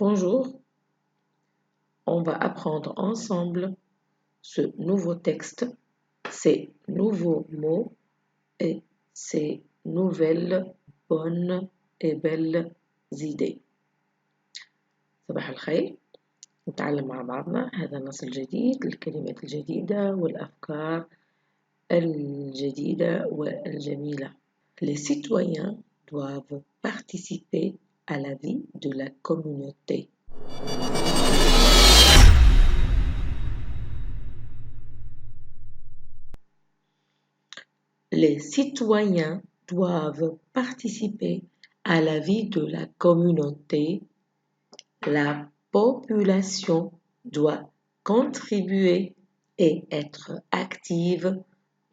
Bonjour, on va apprendre ensemble ce nouveau texte, ces nouveaux mots et ces nouvelles bonnes et belles idées. صباح الخير، نتعلم مع بعضنا هذا النص الجديد، الكلمات الجديدة والأفكار الجديدة والجميلة. Les citoyens doivent participer à la vie de la communauté. Les citoyens doivent participer à la vie de la communauté. La population doit contribuer et être active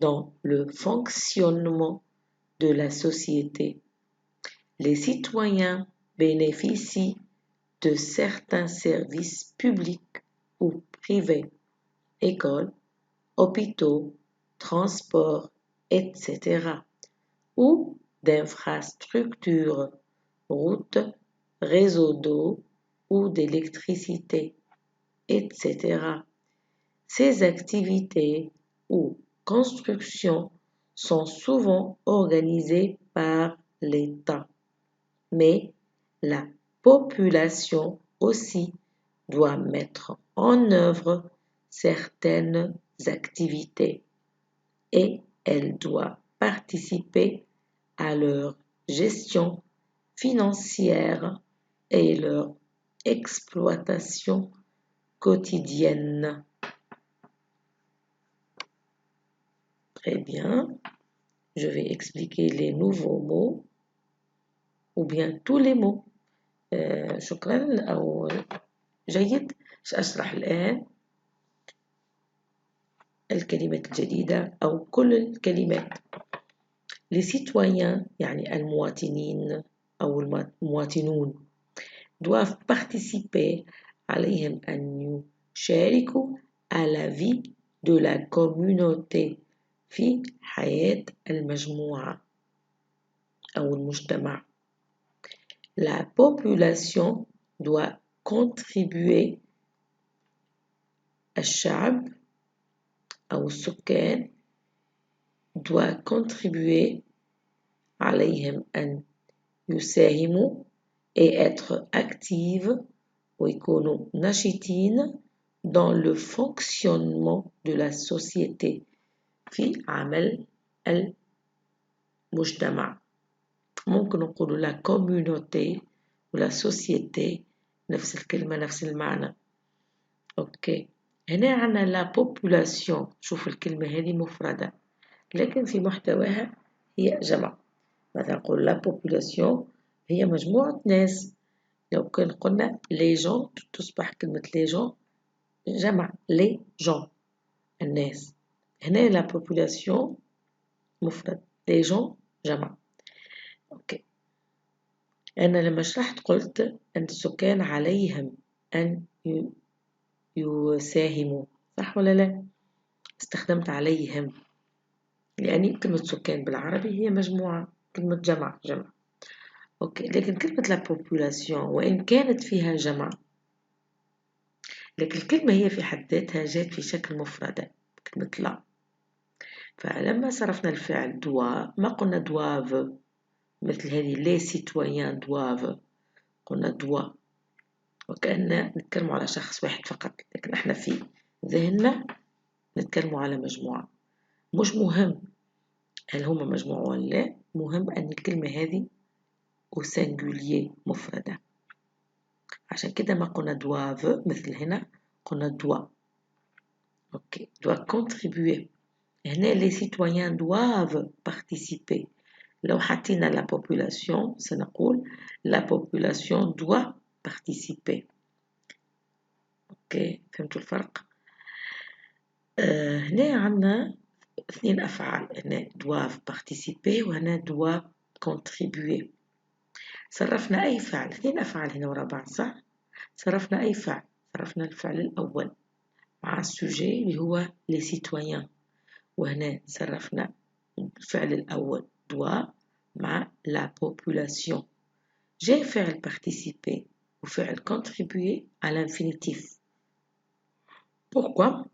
dans le fonctionnement de la société. Les citoyens bénéficient de certains services publics ou privés, écoles, hôpitaux, transports, etc. ou d'infrastructures, routes, réseaux d'eau ou d'électricité, etc. Ces activités ou constructions sont souvent organisées par l'État, mais la population aussi doit mettre en œuvre certaines activités et elle doit participer à leur gestion financière et leur exploitation quotidienne. Très bien, je vais expliquer les nouveaux mots ou bien tous les mots. شكرا أو جيد. سأشرح الآن الكلمات الجديدة أو كل الكلمات. Les citoyens يعني المواطنين أو المواطنون doivent participer عليهم أن يشاركوا à la vie de la communauté في حياة المجموعة أو المجتمع. La population doit contribuer الشعب أو السكان doit contribuer عليهم أن يساهموا et être active ويكونوا نشيطين dans le fonctionnement de la société في عمل المجتمع. ممكن نقول la communauté و la société نفس الكلمة نفس المعنى. أوكي، هنا عنا la population. شوف الكلمة هذه مفردة لكن في محتواها هي جمع. مثلا نقول la population هي مجموعة ناس. لو كان قلنا les gens تصبح كلمة les gens جمع les gens الناس. هنا la population مفرد les gens جمع. أوكي، أنا لما شرحت قلت أن السكان عليهم أن يساهموا، صح ولا لا؟ استخدمت عليهم يعني كلمة سكان بالعربي هي مجموعة، كلمة جمع. أوكي، لكن كلمة la population وإن كانت فيها جمع لكن الكلمة هي في حد ذاتها جات في شكل مفردة كلمة لا. فلما صرفنا الفعل doit ما قلنا doivent مثل هذه les citoyens doivent، قلنا doit وكأننا نتكلم على شخص واحد فقط، لكن احنا في ذهننا نتكلم على مجموعة. مش مهم هل هما مجموعة ولا لا، مهم أن الكلمة هذه au singulier مفردة. عشان كده ما قلنا doivent مثل هنا قلنا doit. اوكي، doit contribuer. هنا les citoyens doivent participer. لو حطينا la population سنقول la population doit participer. اوكي، فهمتوا الفرق؟ هنا عندنا اثنين أفعال، هنا doivent participer وهنا doit contribuer. صرفنا أي فعل، اثنين أفعال هنا ورا بعض، صح؟ صرفنا أي فعل؟ صرفنا الفعل الأول مع السوجي اللي هو les citoyens، وهنا صرفنا الفعل الأول doit مع la population. جاء فعل participer وفعل contribuer à l'infinitif. Pourquoi?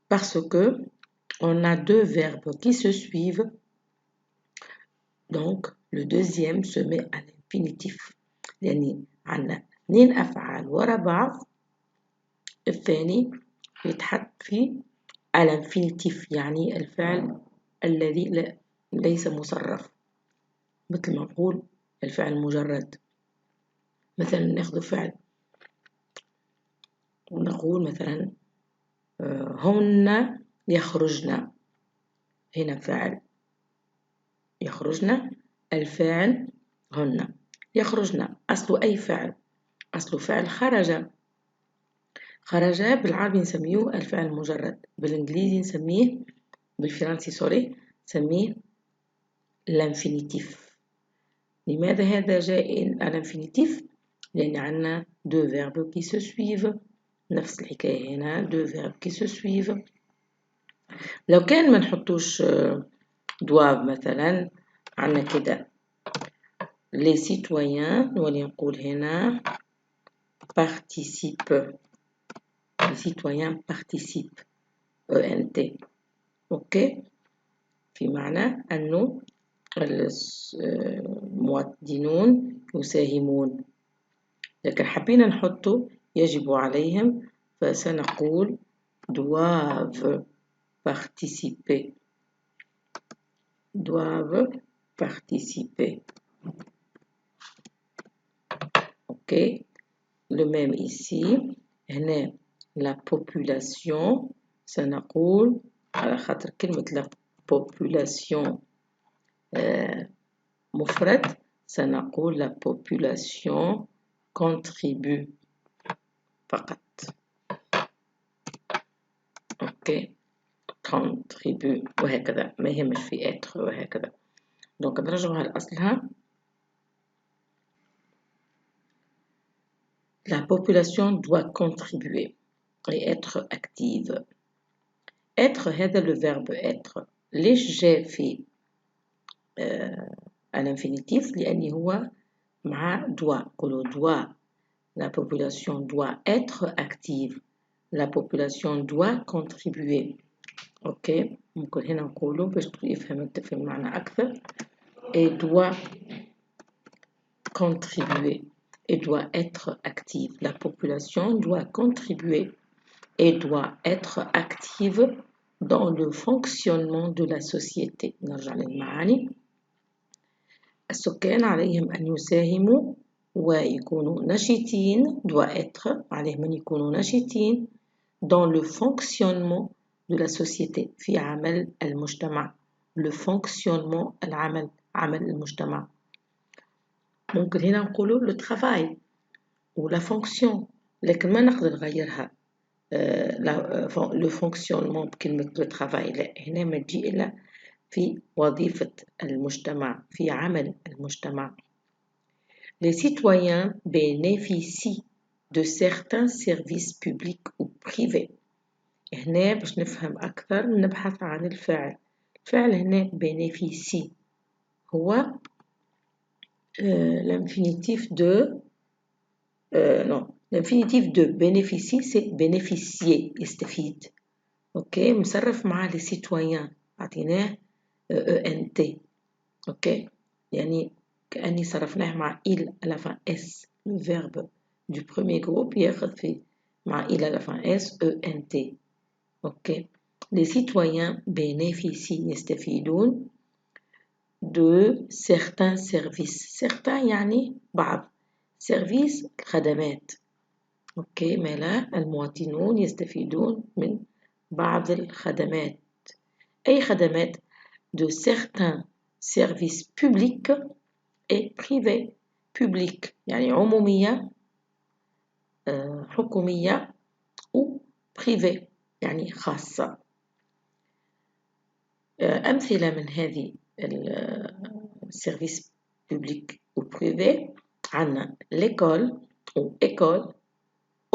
Parce que on a deux verbes qui se suivent, donc le deuxième se met à l'infinitif. يعني عندنا 2 أفعال ورا بعض، الثاني يتحط في à l'infinitif، يعني الفعل الذي ليس مصرف، مثل ما نقول الفعل مجرد. مثلا ناخذ فعل ونقول مثلا هن يخرجن، هنا فعل يخرجن، الفاعل هن. يخرجن أصله أي فعل؟ أصله فعل خرج. خرج بالعربي نسميه الفعل المجرد، بالإنجليزي نسميه، بالفرنسي سوري نسميه الانفينيتيف. لماذا هذا جاء الانفينيتيف؟ لأن عندنا دو فيرب كي سو سويف، نفس الحكاية هنا دو فيرب كي سو سويف. لو كان ما نحطوش دواب مثلا، عندنا كده les citoyens، نولي نقول هنا participe، les citoyens participent ENT. اوكي، في معنى أنه المواطنون يساهمون، لكن حبينا نحطه يجب عليهم، فسنقول doivent participer، doivent participer. Ok, le même ici. هنا la population سنقول على خاطر كلمة la population مفرد، سنقول la population contribue فقط. اوكي، contribue وهكذا، ما يهمش في être وهكذا. دونك نرجعها لأصلها. La population doit contribuer et être active. être هذا le verbe être. ليش جاء في à l'infinitif؟ لأن هو مع doit. قولوا doit. La population doit être active. La population doit contribuer. اوكي، ممكن هنا نقولوا باش يفهم المعنى أكثر. Et doit contribuer et doit être active. La population doit contribuer et doit être active dans le fonctionnement de la société. نرجع للمعاني. السكان عليهم أن يساهموا ويكونوا نشيطين، doit être عليهم أن يكونوا نشيطين dans le fonctionnement de la société، في عمل المجتمع. le fonctionnement العمل، عمل المجتمع. ممكن هنا نقولوا le travail ou la fonction، لكن ما نقدر نغيرها le fonctionnement بكلمة le travail، لا، هنا ما تجي إلا في وظيفة المجتمع، في عمل المجتمع. Les citoyens bénéficient de certains services publics ou privés. هنا باش نفهم أكثر نبحث عن الفعل. الفعل هنا bénéficie هو l'infinitif de non، l'infinitif de bénéficie c'est bénéficier، يستفيد. اوكي، مصرف مع les citoyens، عطيناه ENT. اوكي، يعني كأني صرفناه مع il à la fin s، le verbe du premier groupe ياخذ في مع il à la fin s ENT. اوكي، les citoyens bénéficient يستفيدون de certains services. certains يعني بعض، service خدمات. اوكي، ما لا، المواطنون يستفيدون من بعض الخدمات. أي خدمات؟ de certains services publics et privés. public يعني عمومية حكومية، و privé يعني خاصة. أمثلة من هذه السيرفيس بوبليك و بريفي عندنا l'école و école،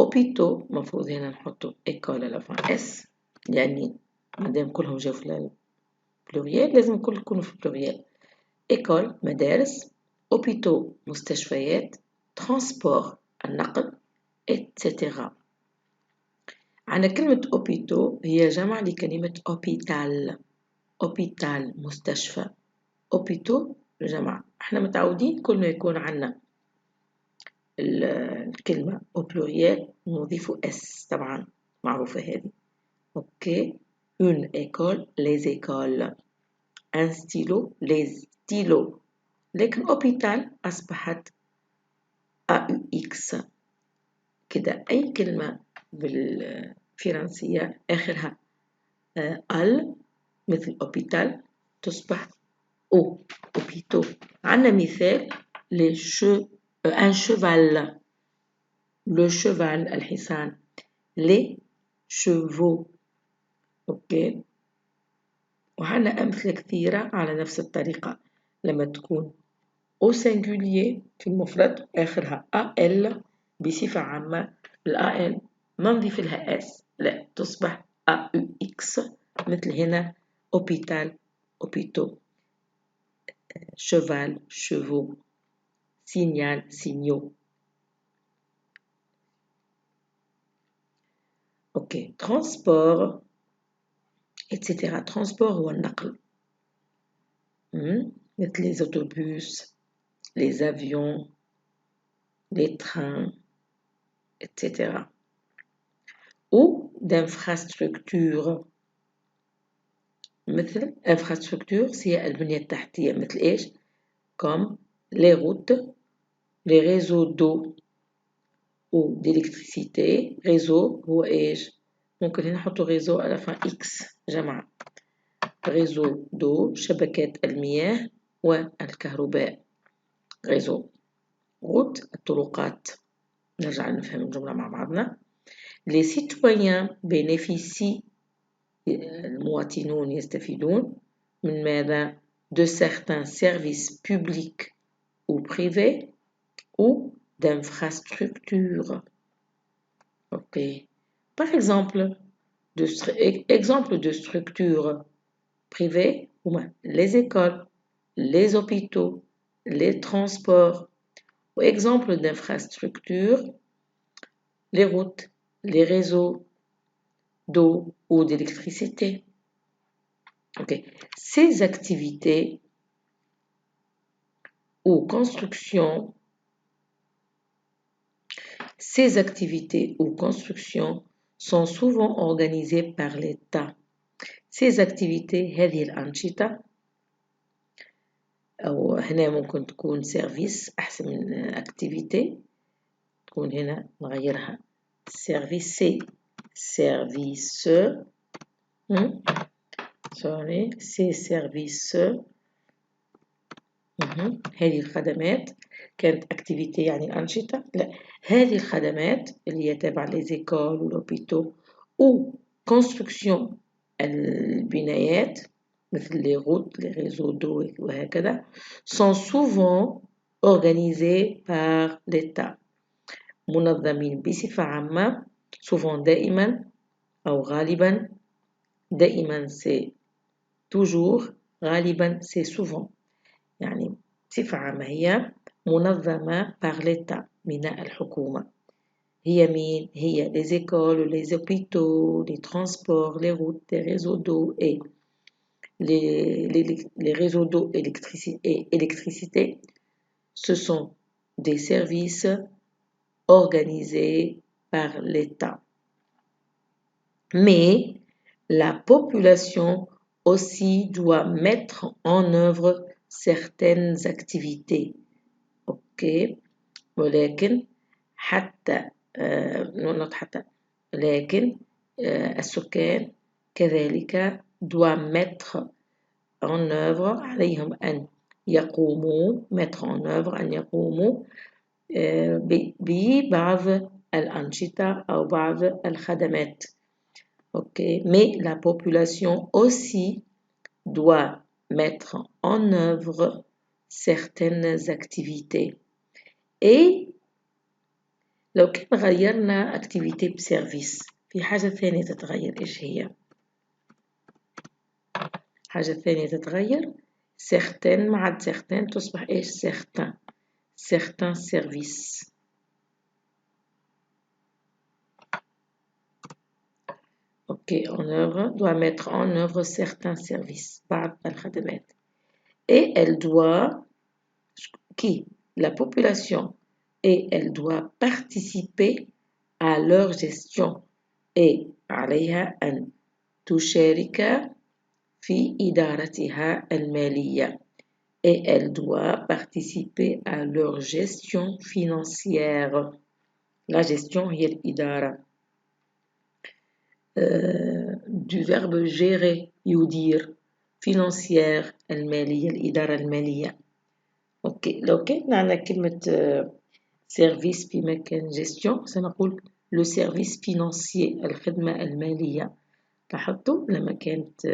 hôpitaux، مفروض هنا نحطو école على فان اس، يعني مادام كلهم جاو في البلوريال لازم الكل يكونوا في البلوريال. école مدارس، hôpitaux مستشفيات، transport النقل etc. عندنا كلمة أوبيتو هي جمع لكلمة أوبيتال. أوبيتال مستشفى، أوبيتو جمع. احنا متعودين كل ما يكون عندنا الكلمة أو بلوريال نضيف اس، طبعا معروفة هذه. اوكي. une école les écoles، un stylo les stylos. لكن أوبيتال أصبحت AUX كده. أي كلمة بالفرنسية آخرها ال مثل أوبيتال تصبح أو أوبيتو. عندنا مثال un cheval، le cheval الحصان، les chevaux. أوكي. وعندنا أمثلة كثيرة على نفس الطريقة. لما تكون au singulier في المفرد آخرها AL بصفة عامة، ال AL ما نضيف لها S، لا تصبح AUX مثل هنا hôpital hôpitaux، cheval chevaux، signal signaux. اوكي. transport etc. transport هو النقل، مثل les autobus، les avions، les trains etc. ou d'infrastructures، مثل infrastructure هي البنية التحتية، مثل إيش؟ comme les routes، les réseaux d'eau ou d'électricité. réseau هو إيش؟ ممكن هنا نحطوا réseau على fin X جمع. réseau d'eau شبكات المياه والكهرباء. réseau. route الطرقات. نرجع نفهم الجملة مع بعضنا. les citoyens bénéficient، المواطنون يستفيدون من ماذا؟ de certains services publics ou privés ou d'infrastructures. Ok. Par exemple, exemple de structures privées, les écoles, les hôpitaux, les transports. Ou exemple d'infrastructures, les routes, les réseaux d'eau ou d'électricité. Okay. Ces activités ou constructions sont souvent organisées par l'État. Ces activités هذه الأنشطة، أو هنا ممكن تكون سيرفيس أحسن من activité، تكون هنا نغيرها service sorry c'est service. هذه الخدمات كانت activité يعني أنشطة، لا هذه الخدمات اللي هي تابعة ليزيكول والهوبيتو أو construction البنايات مثل les routes les réseaux d'eau وهكذا sont souvent organisés par l'État، منظمين بصفة عامة. souvent دائما أو غالبا. دائما c'est toujours، غالبا c'est souvent، يعني بصفة عامة هي منظمة par l'État من الحكومة. هي مين؟ هي les écoles, les hôpitaux, les transports, les routes, les réseaux d'eau et les réseaux d'eau et électricité. Ce sont des services organisés par l'État. Mais la population aussi doit mettre en œuvre certaines activités. Ok. ولكن حتى لكن السكان كذلك doit mettre en œuvre، عليهم أن يقوموا mettre en œuvre أن يقوموا ببعض الأنشطة أو بعض الخدمات. Okay. Mais la population aussi doit mettre en œuvre certaines activités. Et لو كان غيرنا activité بسيرفيس، في حاجة ثانية تتغير. إيش هي؟ حاجة ثانية تتغير certaines مع certaines تصبح إيش؟ certains services. ok, en œuvre, doit mettre en œuvre certains services, بعض الخدمات. Et elle doit, qui? La population. Et elle doit participer à leur gestion. Et عليها أن تشارك في إدارتها المالية. Et elle doit participer à leur gestion financière. La gestion هي الإدارة. Du verbe gérer يدير financière المالية الإدارة المالية. اوكي لو كان عندنا كلمة سيرفيس في مكان جيستيون سنقول لو سيرفيس فينانسيي الخدمة المالية. لاحظتوا لما كانت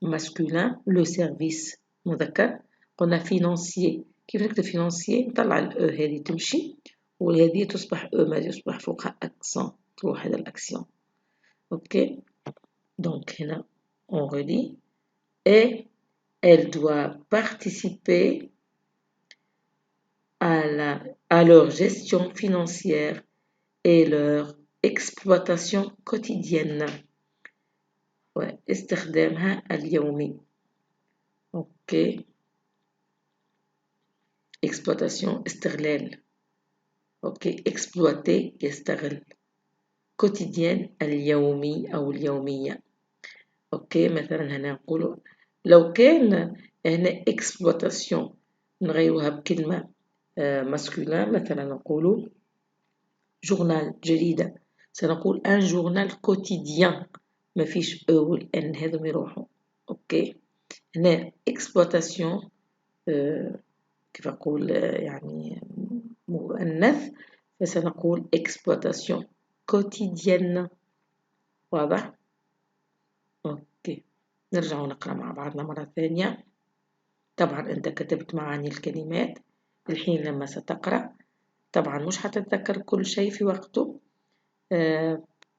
ماسكولين لو سيرفيس مذكر قلنا فينانسيي. كيف نكتب فينانسيي؟ نطلع الاو هذه تمشي وهذه تصبح او ما يصبح فوقها اكسون تروح هذا الاكسيون. اوكي دونك هنا on redit et elle doit participer à leur gestion financière et leur exploitation quotidienne. واستخدامها اليومي. اوكي exploitation استغلال. اوكي exploiter يستغل. quotidienne اليومي أو اليومية. اوكي مثلا هنا نقول لو كان هنا exploitation نغيروها بكلمة masculin مثلا نقول جورنال جريدة سنقول un journal quotidien ما فيش او والان هذم يروحوا. اوكي هنا exploitation كيف أقول يعني مؤنث فسنقول exploitation quotidienne. واضح؟ اوكي نرجع نقرأ مع بعضنا مرة ثانية. طبعا أنت كتبت معاني الكلمات. الحين لما ستقرأ طبعا مش هتتذكر كل شيء في وقته.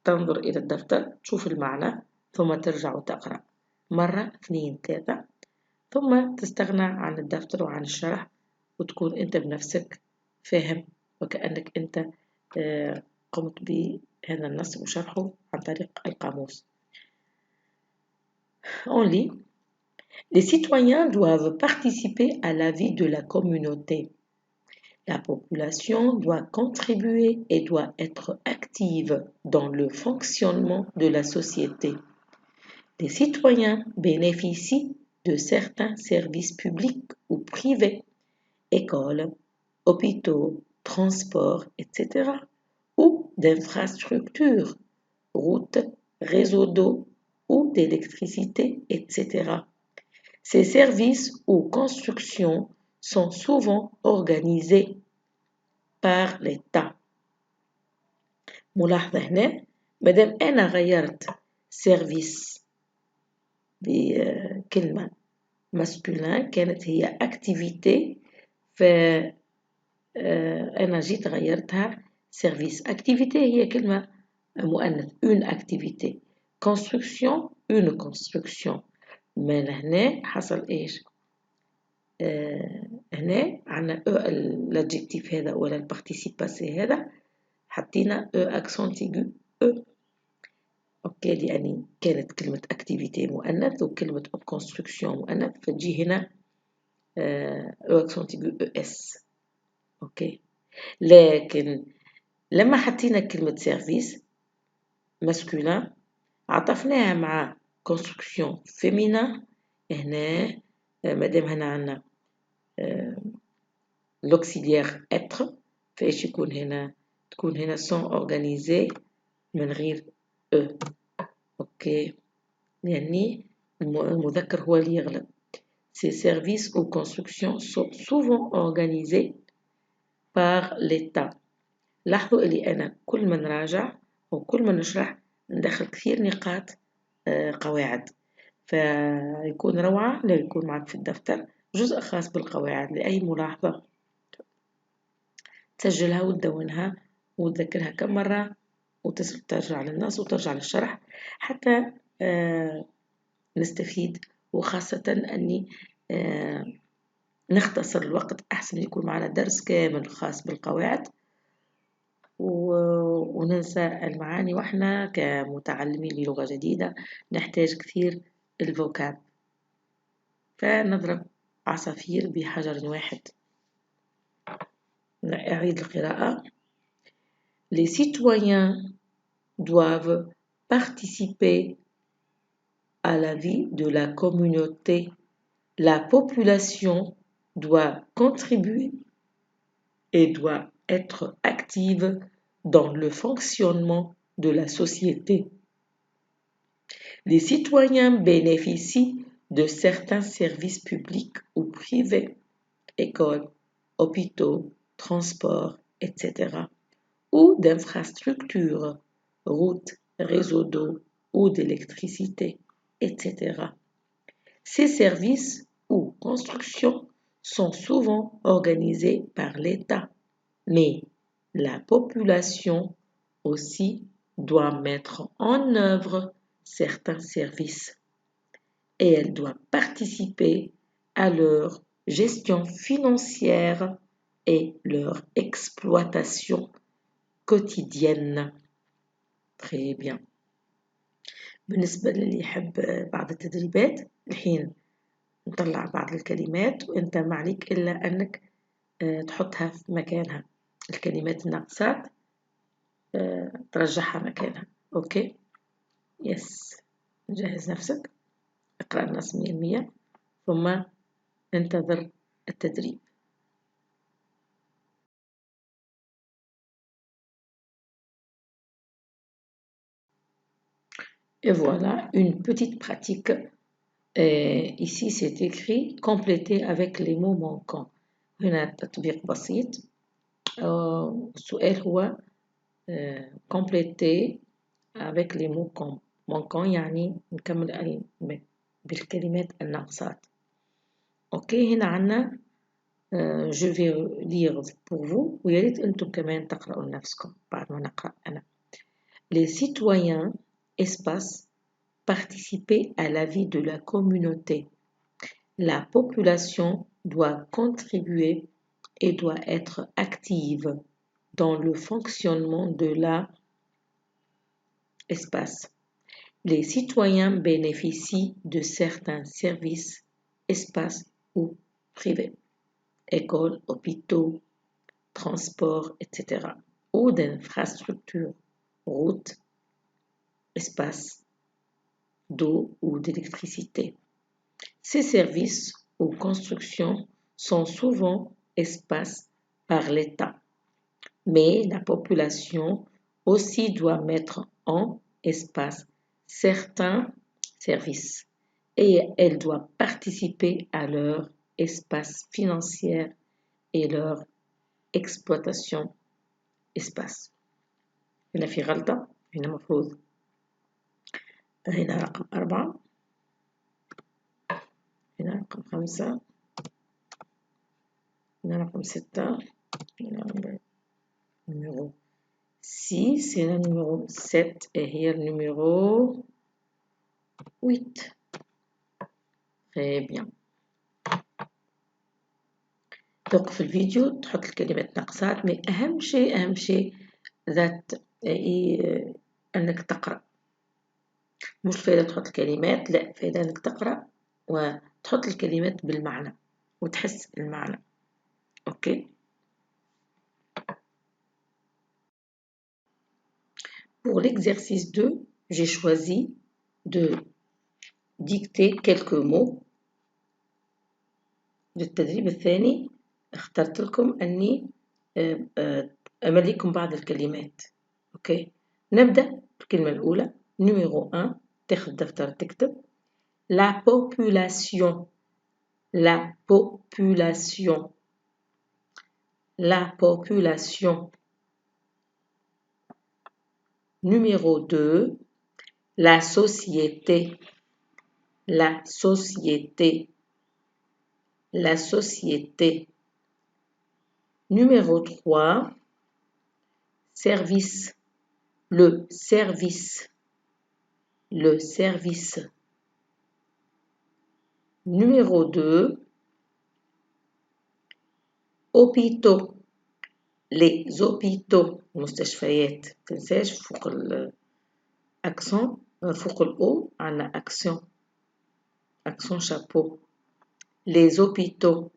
تنظر إلى الدفتر تشوف المعنى ثم ترجع وتقرأ مرة 2 3 ثم تستغنى عن الدفتر وعن الشرح وتكون أنت بنفسك فاهم وكأنك أنت قمت بهذا النص وشرحه عن طريق القاموس. On lit. Les citoyens doivent participer à la vie de la communauté. La population doit contribuer et doit être active dans le fonctionnement de la société. Les citoyens bénéficient de certains services publics ou privés, écoles, hôpitaux, transports, etc., ou d'infrastructures, routes, réseaux d'eau ou d'électricité, etc. Ces services ou constructions sont souvent organisés par l'État. ملاحظة هنا مادام أنا غيرت سيرفيس بكلمة masculin كانت هي activité فأنا جيت غيرتها سيرفيس. activité هي كلمة مؤنث une activité. construction une construction. ما هنا حصل إيش؟ هنا عنا l'adjectif هذا ولا الparticipe passé هذا حطينا accent aigu اوكي لأن كانت كلمة activité مؤنث وكلمة construction مؤنث فتجي هنا accent aigu es. اوكي لكن لما حطينا كلمة service masculin عطفناها مع construction féminin هنا مادام هنا عنا l'auxiliaire être فايش يكون هنا تكون هنا sont organisés من غير eux. اوكي يعني المذكر هو اللي يغلب. Ces services ou constructions sont souvent organisés par l'État. لاحظوا اللي أنا كل ما نراجع وكل ما نشرح ندخل كثير نقاط قواعد فيكون روعة لو يكون معك في الدفتر جزء خاص بالقواعد لأي ملاحظة تسجلها وتدونها وتذكرها كم مرة وترجع للنص وترجع للشرح حتى نستفيد وخاصة أني نختصر الوقت أحسن يكون معنا درس كامل خاص بالقواعد وننسى المعاني، وإحنا كمتعلمين للغة جديدة نحتاج كثير الفوكاب، فنضرب عصافير بحجر واحد. أعيد القراءة. Les citoyens doivent participer à la vie de la communauté. La population doit contribuer et doit être active dans le fonctionnement de la société. Les citoyens bénéficient de certains services publics ou privés, écoles, hôpitaux, transports, etc., ou d'infrastructures, routes, réseaux d'eau ou d'électricité, etc. Ces services ou constructions sont souvent organisés par l'État, mais la population aussi doit mettre en œuvre certains services et elle doit participer à leur gestion financière et leur exploitation quotidienne. Très bien. بالنسبة للي يحب بعض التدريبات، الحين نطلع بعض الكلمات وانت ما عليك إلا أنك تحطها في مكانها، الكلمات الناقصات ترجعها مكانها. أوكي؟ يس. جهز نفسك، اقرأ النص 100% ثم انتظر التدريب. Et voilà une petite pratique. Ici c'est écrit compléter avec les mots manquants. هنا تطبيق بسيط. السؤال هو compléter avec les mots manquants، يعني نكمل بالكلمات الناقصات. اوكي، هنا عنا je vais lire pour vous ويا ريت انتم كمان تقرأوا لنفسكم بعد ما نقرأ أنا. Les citoyens espace participer à la vie de la communauté. La population doit contribuer et doit être active dans le fonctionnement de la espace. Les citoyens bénéficient de certains services, espaces ou privés, écoles, hôpitaux, transports, etc., ou d'infrastructures, routes, espaces d'eau ou d'électricité. Ces services ou constructions sont souvent espacés par l'État, mais la population aussi doit mettre en espace certains services et elle doit participer à leur espace financier et leur exploitation espace. هنا في غلطة، هنا مفروض هنا رقم 4، هنا رقم 5، هنا رقم 6، هنا numéro 6, هنا numéro 7 et هي numéro 8. Très bien. توقف الفيديو تحط الكلمات ناقصات، مي أهم شيء ذات أنك تقرأ. مش فايدة تحط الكلمات، لا، فايدة أنك تقرأ وتحط الكلمات بالمعنى وتحس المعنى. أوكي. Pour l'exercice 2, j'ai choisi de dicter quelques mots. للتدريب الثاني اخترت لكم أني أمليكم بعض الكلمات. أوكي، نبدأ بالكلمة الأولى. numéro 1، تاخذ دفتر تكتب la population. La population. La population. Numéro 2, la société. La société. La société. Numéro 3, service. Le service. Le service. Numéro 2, hôpitaux. les hôpitaux المستشفيات متنساش فوق الأكسون فوق الأو عنا أكسيون chapeau les hôpitaux.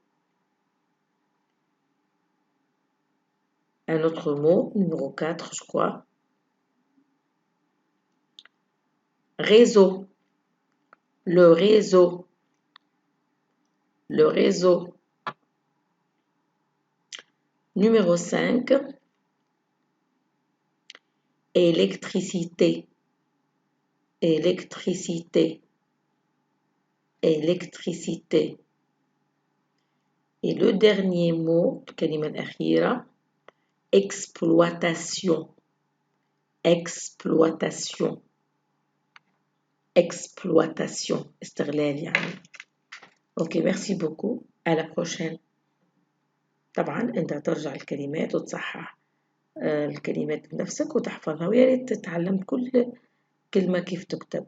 Un autre mot, numéro 4, je crois. Réseau. Le réseau. Le réseau. Numéro 5. Électricité. Électricité. Électricité. Et le dernier mot, الكلمة الأخيرة, exploitation. Exploitation. Exploitation. استغلال يعني. Ok, merci beaucoup. À la prochaine. طبعا أنت ترجع الكلمات وتصحح الكلمات بنفسك وتحفظها، ويا ريت تتعلم كل كلمة كيف تكتب.